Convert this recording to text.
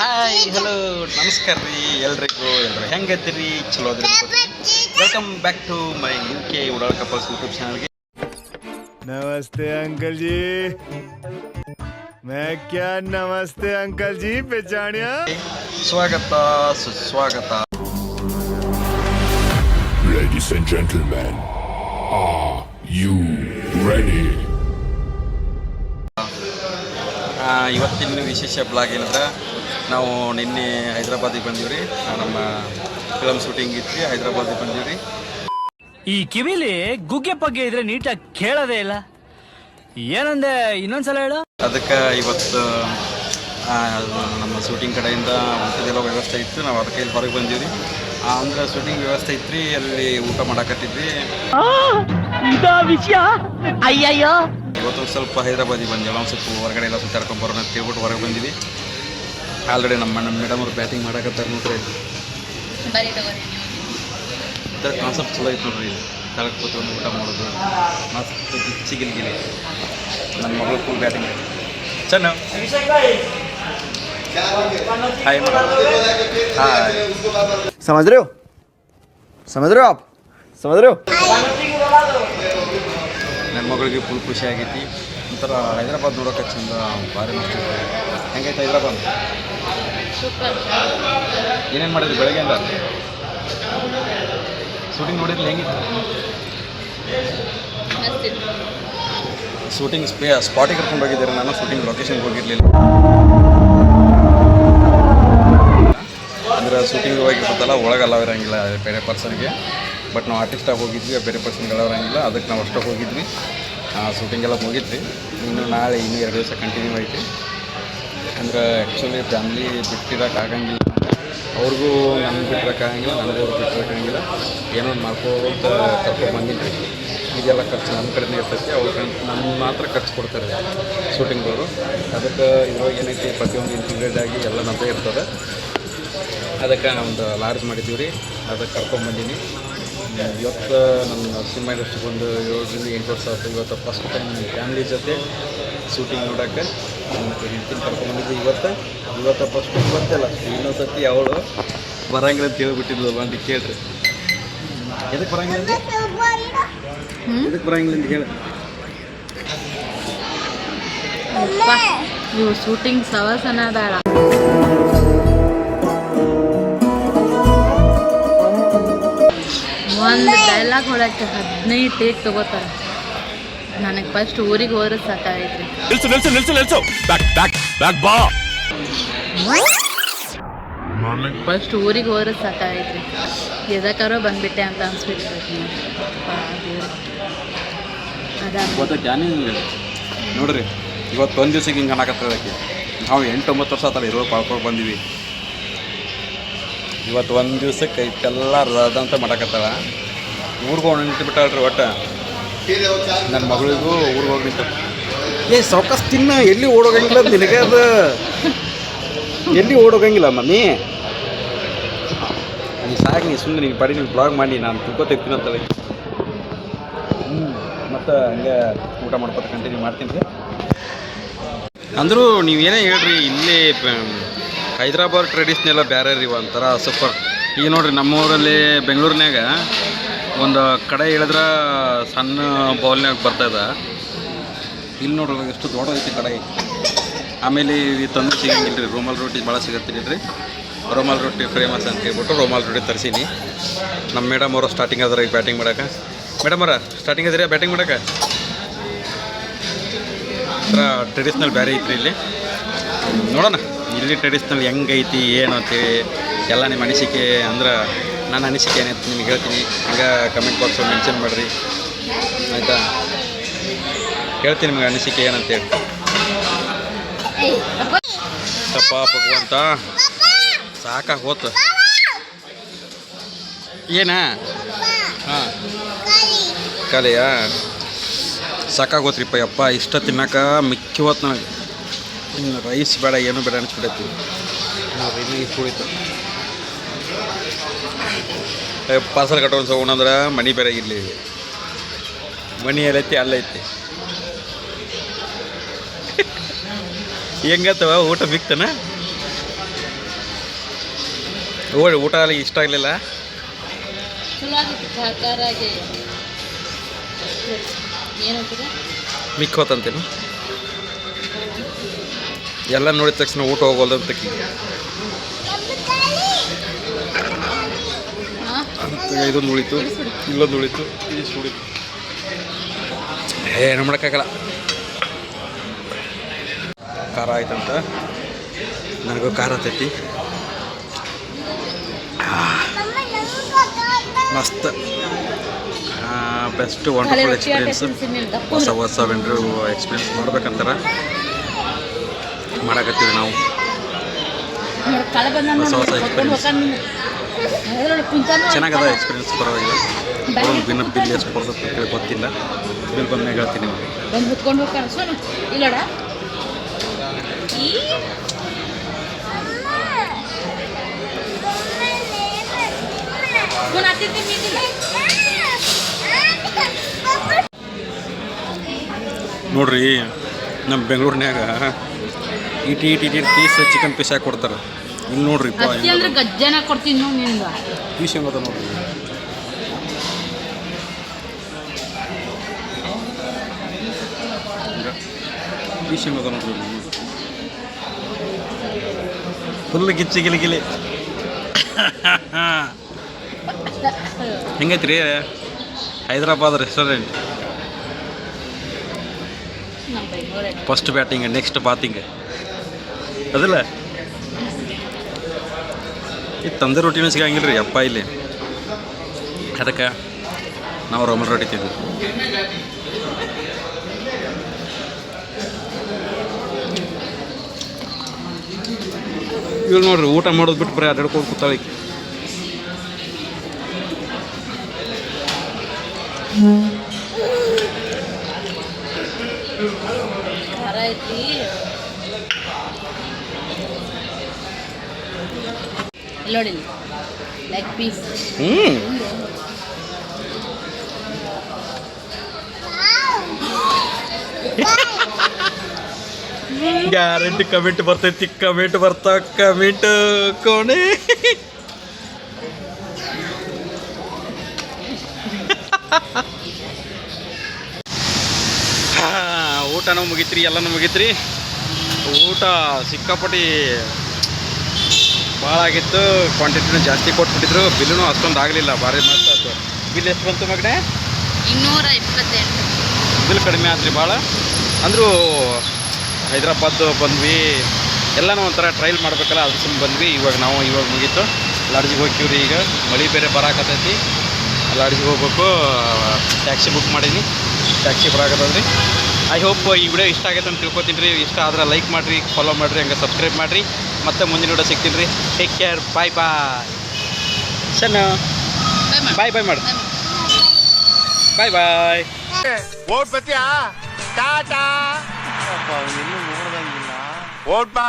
Hi hello ನಮಸ್ಕಾರ ರೀ ಎಲ್ಲರೂ ಹೆಂಗೈತಿರಿ ಚಲೋ ಅದ್ರಿ welcome back to my UK ಉಡಾಳ್ ಕಪಲ್ಸ್ ಯೂಟ್ಯೂಬ್ ಚಾನಲ್ಗೆ. नमस्ते अंकल जी. मैं क्या नमस्ते अंकल जी पहचानिया. ಸ್ವಾಗತ ಸುಸ್ವಾಗತ. Ladies and gentlemen, are you ready? ಇವತ್ತಿನ ವಿಶೇಷ ಬ್ಲಾಗ್ ಏನಂದ್ರೆ ನಾವು ನಿನ್ನೆ ಹೈದ್ರಾಬಾದಿಗೆ ಬಂದೀವಿ ರೀ. ನಮ್ಮ ಫಿಲಮ್ ಶೂಟಿಂಗ್ ಇತ್ತು, ಹೈದ್ರಾಬಾದಿಗೆ ಬಂದೀವಿ ರೀ. ಈ ಕಿವಿಲಿ ಗುಗ್ಗೆ ಪಗ್ಗೆ ಇದ್ರೆ ನೀಟಾಗಿ ಕೇಳೋದೇ ಇಲ್ಲ. ಏನಂದೆ ಇನ್ನೊಂದ್ಸಲ ಹೇಳು. ಅದಕ್ಕೆ ಇವತ್ತು ನಮ್ಮ ಶೂಟಿಂಗ್ ಕಡೆಯಿಂದ ಊಟದೆಲ್ಲ ವ್ಯವಸ್ಥೆ ಇತ್ತು. ನಾವು ಅದಕ್ಕೆ ಇಲ್ಲಿ ಹೊರಗೆ ಬಂದೀವಿ ರೀ. ಅಂದ್ರೆ ಶೂಟಿಂಗ್ ವ್ಯವಸ್ಥೆ ಇತ್ತು ರೀ, ಅಲ್ಲಿ ಊಟ ಮಾಡಾಕತ್ತಿದ್ವಿ. ವಿಷಯ ಅಯ್ಯಯ್ಯೋ. ಇವತ್ತು ಸ್ವಲ್ಪ ಹೈದ್ರಾಬಾದಿಗೆ ಬಂದೀವಿ, ಒಂದು ಸ್ವಲ್ಪ ಹೊರಗಡೆ ಎಲ್ಲ ಸುತ್ತಾಡ್ಕೊಂಡು ಬರೋಣ ಅಂತ ಹೇಳ್ಬಿಟ್ಟು ಹೊರಗೆ ಬಂದೀವಿ. ಆಲ್ರೆಡಿ ನಮ್ಮ ಮೇಡಮ್ ಅವ್ರು ಬ್ಯಾಟಿಂಗ್ ಮಾಡಾಕತ್ತಾರೆ ನೋಡ್ರಿ. ಇದರ ಕಾನ್ಸೆಪ್ಟ್ ಚಲೋ ಐತೆ ನೋಡ್ರಿ. ತಳಗೆ ಕೂತ್ಕೊಂಡು ಊಟ ಮಾಡೋದು ಮಸ್ತ್ ಚಿಗಿಲ್ಗಿಲಿ. ನನ್ನ ಮಗಳು ಫುಲ್ ಬ್ಯಾಟಿಂಗ್ ಚೆನ್ನ. Hi hi. समझ रहे हो आप समझ रहे हो. ನನ್ನ ಮಗಳಿಗೆ ಫುಲ್ ಖುಷಿ ಆಗೈತಿ. ಒಂಥರ ಹೈದ್ರಾಬಾದ್ ನೋಡೋಕೆ ಚಂದ, ಭಾರಿ ಮಸ್ತ್ ಐತೆ. ಹೆಂಗೈತೆ ಹೈದ್ರಾಬಾದ್? ಏನೇನು ಮಾಡಿದ್ರಿ ಬೆಳಗ್ಗೆಯಿಂದ? ಶೂಟಿಂಗ್ ನೋಡಿದ್ರಿ ಹೆಂಗಿತ್ತು? ಶೂಟಿಂಗ್ ಸ್ಪಾಟಿಗೆ ಕರ್ಕೊಂಡು ಹೋಗಿದ್ದಾರೆ. ನಾನು ಶೂಟಿಂಗ್ ಲೊಕೇಶನ್ಗೆ ಹೋಗಿರಲಿಲ್ಲ. ಅಂದರೆ ಶೂಟಿಂಗ್ ಹೋಗಿರ್ತಲ್ಲ, ಒಳಗೆ ಅಲಾವ್ ಇರೋಂಗಿಲ್ಲ ಬೇರೆ ಪರ್ಸನ್ಗೆ. ಬಟ್ ನಾವು ಆರ್ಟಿಸ್ಟಾಗಿ ಹೋಗಿದ್ವಿ, ಬೇರೆ ಪರ್ಸನ್ಗೆ ಅಲಾವ್ ಇರೋಂಗಿಲ್ಲ. ಅದಕ್ಕೆ ನಾವು ಅಷ್ಟೇ ಹೋಗಿದ್ವಿ. ಶೂಟಿಂಗ್ ಎಲ್ಲ ಮುಗಿದ್ವಿ. ಇನ್ನು ನಾಳೆ ಇನ್ನೂ 2 ದಿವಸ ಕಂಟಿನ್ಯೂ ಐತಿ. ಅಂದ್ರೆ ಆ್ಯಕ್ಚುಲಿ ಫ್ಯಾಮ್ಲಿ ಬಿಟ್ಟಿರೋಕ್ಕಾಗಂಗಿಲ್ಲ, ಅವ್ರಿಗೂ ನನಗೆ ಬಿಟ್ಟಿರೋಕ್ಕಾಗಂಗಿಲ್ಲ, ನನಗೂ ಅವ್ರು ಬಿಟ್ಟಿರೋಕ್ಕಾಗಂಗಿಲ್ಲ. ಏನೋ ಒಂದು ಮಾಡ್ಕೋತ ಕರ್ಕೊಂಡು ಬಂದಿದ್ರಿ. ಇದೆಲ್ಲ ಖರ್ಚು ನಮ್ಮ ಕಡೆನೇ ಇರ್ತೈತಿ. ಅವ್ರ ನಮ್ಮ ಮಾತ್ರ ಖರ್ಚು ಕೊಡ್ತಾರೆ ಶೂಟಿಂಗ್ದವರು. ಅದಕ್ಕೆ ಇದ್ರೊಳಗೆ ಏನೈತಿ, ಪ್ರತಿಯೊಂದು ಇನ್ಕ್ಲೂಡೆಡ್ ಆಗಿ ಎಲ್ಲ ನಮ್ಮದೇ ಇರ್ತದೆ. ಅದಕ್ಕೆ ಒಂದು ಲಾಡ್ಜ್ ಮಾಡಿದ್ದೀವಿ ರೀ, ಅದಕ್ಕೆ ಕರ್ಕೊಂಡ್ಬಂದೀನಿ. ಇವತ್ತು ನನ್ನ ಸಿನಿಮಾ ಇಂಡಸ್ಟ್ರಿಗೆ ಒಂದು 7 ರಿಂದ 8 ವರ್ಷ ಆಯ್ತು. ಇವತ್ತು ಫಸ್ಟ್ ಟೈಮ್ ಫ್ಯಾಮ್ಲಿ ಜೊತೆ ಶೂಟಿಂಗ್ ನೋಡೋಕ್ಕೆ ಹೆಂಡ್ತಿನ ಕರ್ಕೊಂಡ್ಬಂದಿದ್ದೆ. ಇವತ್ತು ಫಸ್ಟ್ ಇವತ್ತೆಲ್ಲ ಇನ್ನೊಂದು ಸತಿ ಅವಳು ಬರಂಗಿಲ್ಲ ಅಂತ ಹೇಳ್ಬಿಟ್ಟಿದ್ಲಲ್ವ ಅಂತ ಕೇಳ್ರಿ. ಎದಕ್ಕೆ ಬರಂಗಿಲ್ಲ ಅಂತ ಹೇಳಿ. ಇವು ಶೂಟಿಂಗ್ ಸವಸನ ಬೇಡ. ಒಂದು ಡೈಲಾಗ್ ಹೊಡಕ್ಕೆ 15 ಟೇಕ್ ತಗೋತಾರೆ. ನನಗೆ ಫಸ್ಟ್ ಊರಿಗೆ ಹೋದ್ರೆ ಸಾಕಾಗೈತ್ರಿ. ಫಸ್ಟ್ ಊರಿಗೆ ಹೋದ್ರೆ ಸಾಕಾಗೈತ್ರಿ. ಎದಕ್ಕಾರೋ ಬಂದ್ಬಿಟ್ಟೆ ಅಂತ ಅನ್ಸ್ಬಿಟ್ರಿ. ನೋಡ್ರಿ, ಇವತ್ತು ಒಂದು ದಿವ್ಸಕ್ಕೆ ಹಿಂಗೆ ಅನ್ನಕತ್ತದಕ್ಕೆ ನಾವು 8-9 ವರ್ಷ ಆತಲ್ಲ ಇರೋ ಪಾಳ್ಕೊಂಡು ಬಂದೀವಿ. ಇವತ್ತು ಒಂದು ದಿವ್ಸಕ್ಕೆ ಇಷ್ಟೆಲ್ಲ ರದಂತ ಮಾಡಕತ್ತಾಳ. ಊರಿಗೆ ಹೋಗಿ ನಿಂತುಬಿಟ್ಟಾಳ್ರಿ. ಒಟ್ಟು ನನ್ನ ಮಗಳಿಗೂ ಊರಿಗೆ ಹೋಗಿ ನಿಂತು ಸಾವ್ಕಾಸ್ ತಿನ್ನ, ಎಲ್ಲಿ ಓಡೋಗಂಗಿಲ್ಲ ನಿನಗೆ. ಅದು ಎಲ್ಲಿ ಓಡೋಗಂಗಿಲ್ಲ ಮಮ್ಮಿ, ನೀ ಸಾಕು, ನೀ ಸುಮ್ಮನೆ ನೀವು ಪಡಿ, ನೀವು ಬ್ಲಾಗ್ ಮಾಡಿ, ನಾನು ತಿಳ್ಕೊತಿರ್ತೀನಿ ಅಂತೇಳಿ. ಮತ್ತು ಹಂಗೆ ಊಟ ಮಾಡ್ಕೊತ ಕಂಟಿನ್ಯೂ ಮಾಡ್ತೀನಿ ರೀ. ಅಂದರೂ ನೀವೇನೇ ಹೇಳ್ರಿ, ಇಲ್ಲಿ ಹೈದ್ರಾಬಾದ್ ಟ್ರೆಡಿಷ್ನೆಲ್ಲ ಬೇರೆ ರೀ, ಒಂಥರ ಸೂಪರ್. ಈಗ ನೋಡಿರಿ, ನಮ್ಮೂರಲ್ಲಿ ಬೆಂಗಳೂರಿನಾಗ ಒಂದು ಕಡೆ ಹೇಳಿದ್ರೆ ಸಣ್ಣ ಬೌಲ್ನಾಗ ಬರ್ತದೆ. ಇಲ್ಲಿ ನೋಡ್ರಿ ಎಷ್ಟು ದೊಡ್ಡದೈತಿ ಕಡೆ. ಆಮೇಲೆ ಇದು ತಂದು ಸಿಗಂಗಿಲ್ಲ ರೀ. ರೋಮಲ್ ರೊಟ್ಟಿ ಭಾಳ ಸಿಗತ್ತೀನಿ ರೀ. ರೋಮಲ್ ರೊಟ್ಟಿ ಫೇಮಸ್ ಅಂತ ಹೇಳ್ಬಿಟ್ಟು ರೋಮಲ್ ರೊಟ್ಟಿ ತರಿಸೀನಿ. ನಮ್ಮ ಮೇಡಮ್ ಅವರು ಸ್ಟಾರ್ಟಿಂಗ್ ಅದ್ರ ಈಗ ಬ್ಯಾಟಿಂಗ್ ಮಾಡೋಕೆ. ಮೇಡಮ್ ಅವರ ಸ್ಟಾರ್ಟಿಂಗ್ ಅದ್ರಿ ಬ್ಯಾಟಿಂಗ್ ಮಾಡೋಕೆ. ಒಂಥರ ಟ್ರೆಡಿಷ್ನಲ್ ಬೇರೆ ಐತ್ರಿ ಇಲ್ಲಿ. ನೋಡೋಣ ಇಲ್ಲಿ ಟ್ರೆಡಿಷ್ನಲ್ ಹೆಂಗೈತಿ ಏನು ಅಂತೇಳಿ ಎಲ್ಲ ನಿಮ್ಮ ಅನಿಸಿಕೆ, ಅಂದ್ರೆ ನನ್ನ ಅನಿಸಿಕೆ ಏನೈತಿ ನಿಮ್ಗೆ ಹೇಳ್ತೀನಿ. ಹಂಗೆ ಕಮೆಂಟ್ ಬಾಕ್ಸಲ್ಲಿ ಮೆನ್ಷನ್ ಮಾಡಿರಿ, ಆಯಿತಾ? ಹೇಳ್ತೀನಿ ನಿಮ್ಗೆ ಅನಿಸಿಕೆ ಏನಂತೇಳಿ. ತಪ್ಪ ಭಗವಂತ ಸಾಕಾಗಿ ಹೋತು. ಏನಾ? ಹಾಂ, ಕಲೆಯಾ ಸಾಕಾಗೋತ್ರಿಪ್ಪ. ಯಪ್ಪ ಇಷ್ಟ ತಿನ್ನಕ್ಕೆ ಮಿಕ್ಕಿ ಹೋತು ನನಗೆ. ಇನ್ನು ರೈಸ್ ಬೇಡ, ಏನೂ ಬೇಡ ಅನಿಸ್ಬಿಡೈತಿ. ಇನ್ನೂ ಇಷ್ಟು ಉಳಿತು. ಪಾರ್ಸಲ್ ಕಟ್ಕೊಂಡು ಹೋಗೋಣಂದ್ರೆ ಮನಿ ಬೇರೆ ಇಲ್ಲಿ. ಮನಿ ಎಲ್ಲೈತಿ ಅಲ್ಲೈತಿ. ಹೆಂಗತ್ತವ ಊಟ ಬಿಕ್ತಾನ ಊಟ ಅಲ್ಲಿ ಇಷ್ಟ ಆಗಲಿಲ್ಲ. ಚಲೋ ಆಗಿತ್ತು ಸಹಕಾರಾಗಿ. ಏನಂತೀರ? ಮಿಕ್ ಹೋತಂತೇನು ಎಲ್ಲ ನೋಡಿದ ತಕ್ಷಣ ಊಟ ಹೋಗೋಲ್ದಂತ ಇದೊಂದು ಉಳಿತು, ಇಲ್ಲೊಂದು ಉಳಿತು, ಇಷ್ಟು ಉಳಿತು. ಏನು ಮಾಡೋಕ್ಕಾಗಲ್ಲ. ಖಾರ ಆಯ್ತಂತ ನನಗೂ ಖಾರ ತೈತಿ. ಮಸ್ತ್ ಬೆಸ್ಟ್ ವಂಡರ್ಫುಲ್ ಎಕ್ಸ್ಪೀರಿಯನ್ಸ್. ಹೊಸ ವೆಂಡ್ರು ಎಕ್ಸ್ಪೀರಿಯನ್ಸ್ ಮಾಡ್ಬೇಕಂತಾರ ಮಾಡಕತ್ತೀವಿ ನಾವು. ಹೊಸ ಎಕ್ಸ್ಪೀರಿಯನ್ಸ್ ಚೆನ್ನಾಗದ ಎಕ್ಸ್ಪೀರಿಯನ್ಸ್, ಪರವಾಗಿಲ್ಲ. ಬಿಲ್ ಎಷ್ಟು ಬರ್ತದೆ ಗೊತ್ತಿಲ್ಲ, ಬಿಲ್ ಬಂದಾಗ ಹೇಳ್ತೀನಿ. ಬಂದು ಹೊತ್ಕೊಂಡು ಹೋಗ್ತಾನೆ ಸೋನು ಇಲ್ಲಡ ನೋಡ್ರಿ ನಮ್ಮ ಬೆಂಗಳೂರಿನ್ಯಾಗ ಇಟಿ ಪೀಸ್ ಚಿಕನ್ ಪೀಸ್ ಹಾಕಿ ಕೊಡ್ತಾರೆ. ಇಲ್ಲಿ ನೋಡ್ರಿ ಅಂದ್ರೆ ಗಜ್ಜನ ಕೊಡ್ತೀನಿ ನೋಡಿ ನಿಮ್ಗೆ. ಪೀಸ್ ಹೆಂಗದ ನೋಡ್ರಿ. ಪೀಸ್ ಹೆಂಗದ ನೋಡ್ರಿ. ಫುಲ್ ಗಿಚ್ಚಿ ಗಿಲಿ ಹೆಂಗೈತ್ರಿ Hyderabad restaurant. First batting next bathing ಅದಲ್ಲ. ಈ ತಂದೆ ರೊಟ್ಟಿನೂ ಸಿಗಂಗಿಲ್ಲ ರೀ ಅಪ್ಪ ಇಲ್ಲಿ. ಅದಕ್ಕೆ ನಾವು ರೋಮಲ್ ರೊಟ್ಟಿ ತಿಂದ್ವಿ. ಇವ್ರು ನೋಡ್ರಿ ಊಟ ಮಾಡೋದು ಬಿಟ್ಟು ಬರೀ ಅಡ್ಡಾಡ್ಕೊಂಡು ಕೂತಾಳೆ. ಖಾರ ಐತಿ. ನೋಡಿ ಲೆಗ್ ಪೀಸ್. ಗ್ಯಾರಂಟಿ ಕಮೆಂಟ್ ಬರ್ತೈತಿ, ಕಮೆಂಟ್ ಬರ್ತಾವ, ಕಮೆಂಟ್ ಕೋಣೆ. ಊಟನೂ ಮುಗೀತ್ರಿ, ಎಲ್ಲನೂ ಮುಗೀತ್ರಿ. ಊಟ ಸಿಕ್ಕಾಪಟ್ಟಿ ಭಾಳ ಆಗಿತ್ತು. ಕ್ವಾಂಟಿಟಿನೂ ಜಾಸ್ತಿ ಕೊಟ್ಬಿಟ್ಟಿದ್ರು. ಬಿಲ್ಲೂ ಅಷ್ಟೊಂದು ಆಗಲಿಲ್ಲ, ಭಾರಿ ಮಸ್ತ್ ಆಯ್ತು. ಬಿಲ್ ಎಷ್ಟು ಬಂತು ಮಗನೇ? 228. ಬಿಲ್ ಕಡಿಮೆ ಆದ್ರಿ ಭಾಳ. ಅಂದರೂ ಹೈದ್ರಾಬಾದ್ ಬಂದ್ವಿ, ಎಲ್ಲನೂ ಒಂಥರ ಟ್ರೈಲ್ ಮಾಡಬೇಕಲ್ಲ, ಅದ್ರ ಸುಮ್ಮನೆ ಬಂದ್ವಿ. ಇವಾಗ ಮುಗೀತು. ಲಾಡ್ಜಿಗೆ ಹೋಗ್ತೀವ್ರಿ. ಈಗ ಮಳೆ ಬೇರೆ ಬರಾಕತ್ತೈತಿ, ಲಾಡ್ಜಿಗೆ ಹೋಗ್ಬೇಕು. ಟ್ಯಾಕ್ಸಿ ಬುಕ್ ಮಾಡೀನಿ, ಟ್ಯಾಕ್ಸಿ ಬರಾಕತ್ತದ್ರಿ. ಐ ಹೋಪ್ ಈ ವಿಡಿಯೋ ಇಷ್ಟ ಆಗೈತೆ ಅಂತ ತಿಳ್ಕೊತೀನಿ ರೀ. ಇಷ್ಟ ಆದ್ರೆ ಲೈಕ್ ಮಾಡಿರಿ, ಫಾಲೋ ಮಾಡಿರಿ, ಹಂಗೆ ಸಬ್ಸ್ಕ್ರೈಬ್ ಮಾಡಿರಿ. ಮತ್ತೆ ಮುಂದಿನ ವಿಡಿಯೋ ಸಿಗ್ತೀನಿ ರೀ. ಟೇಕ್ ಕೇರ್, ಬಾಯ್ ಬಾಯ್. ಸಣ್ಣ ಬಾಯ್ ಬಾಯ್ ಮಾಡು. ಬಾಯ್ ಬಾಯ್. ಓಟ್ ಬತ್ತೀಯಾ? ಟಾಟಾ. ಓಟ್ ಬಾ.